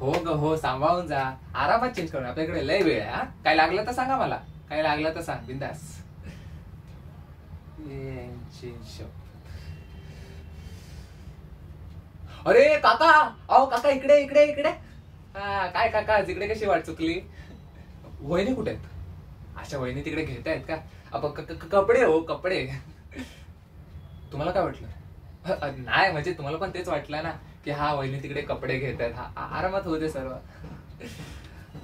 हो ग हो, सांभाळून जा. आरामात चेंज करून, आपल्याकडे लय वेळ आहे. हा, काय लागलं तर सांगा मला. काय लागलं तर सांग, बिंदास. अरे काका, अहो काका, इकडे इकडे इकडे. हा, काय काका, इकडे कशी वाट चुकली? वहिनी कुठे आहेत? अच्छा, वहिनी तिकडे घेत आहेत का? कपडे हो, कपडे. तुम्हाला काय वाटलं? नाही म्हणजे तुम्हाला पण तेच वाटलं ना, की हा वहिनी तिकडे कपडे घेत आहेत. हा आरामात होते सर्व.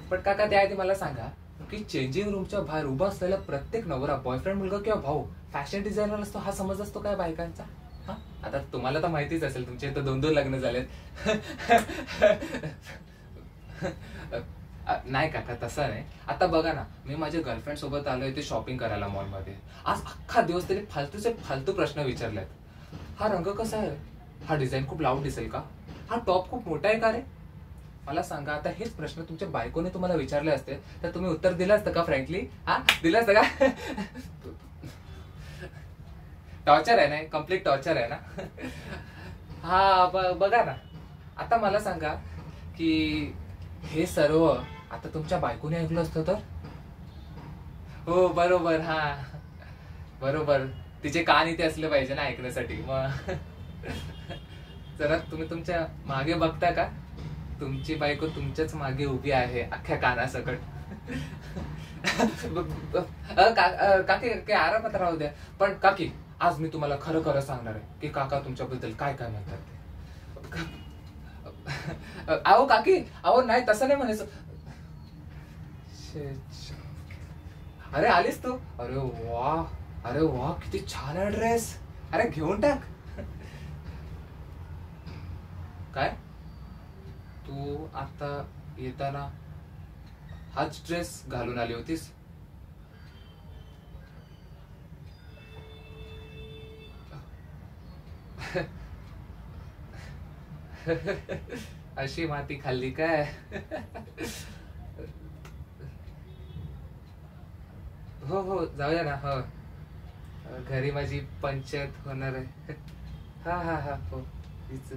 पण काका, त्याआधी मला सांगा की चेंजिंग रूमच्या बाहेर उभा असलेला प्रत्येक नवरा, बॉयफ्रेंड, मुलगा किंवा भाऊ फॅशन डिझायनर असतो, हा समज असतो काय बायकांचा? हा, आता तुम्हाला तर माहितीच असेल, तुमचे इथं 2-2 लग्न झालेत. नाही काका, तसं नाही. आता बघा ना, मी माझ्या गर्लफ्रेंड सोबत आलोय ते शॉपिंग करायला मॉलमध्ये. आज अख्खा दिवस त्याने फालतूचे फालतू प्रश्न विचारलेत. हा रंग कसा आहे? हा डिझाईन खूप लाऊड दिसेल का? हा टॉप खूप मोठा आहे का रे? मला सांगा, आता हेच प्रश्न तुमच्या बायकोने तुम्हाला विचारले असते तर तुम्ही उत्तर दिलं असतं का? फ्रँकली, हा दिलं असतं का? टॉर्चर आहे ना, कम्प्लीट टॉर्चर आहे ना. हा, बघा ना. आता मला सांगा की हे सर्व आता तुमच्या बायकोने ऐकलं असतं तर? हो बरोबर, हा बरोबर. तिचे कान इथे असले पाहिजे ना ऐकण्यासाठी. मग जरा तुम्ही तुमच्या मागे बघता का? तुमची बायको तुमच्याच मागे उभी आहे, अख्ख्या कानासकट. काकी, काय आरामात राहू द्या. पण काकी, आज मी तुम्हाला खरं खरं सांगणार आहे की काका तुमच्याबद्दल काय काय म्हणतात ते. अहो काकी, अहो नाही, तसं नाही म्हणायचं. अरे आलीस तू? अरे वा, अरे वा, किती छान आहे ड्रेस. अरे घेऊन टाक. काय? तू आता येताना हाच ड्रेस घालून आली होतीस? अशी माती खाल्ली काय? हो हो, जाऊया ना. हो, घरी माझी पंचायत होणार आहे. हा हा हा, हो. तीच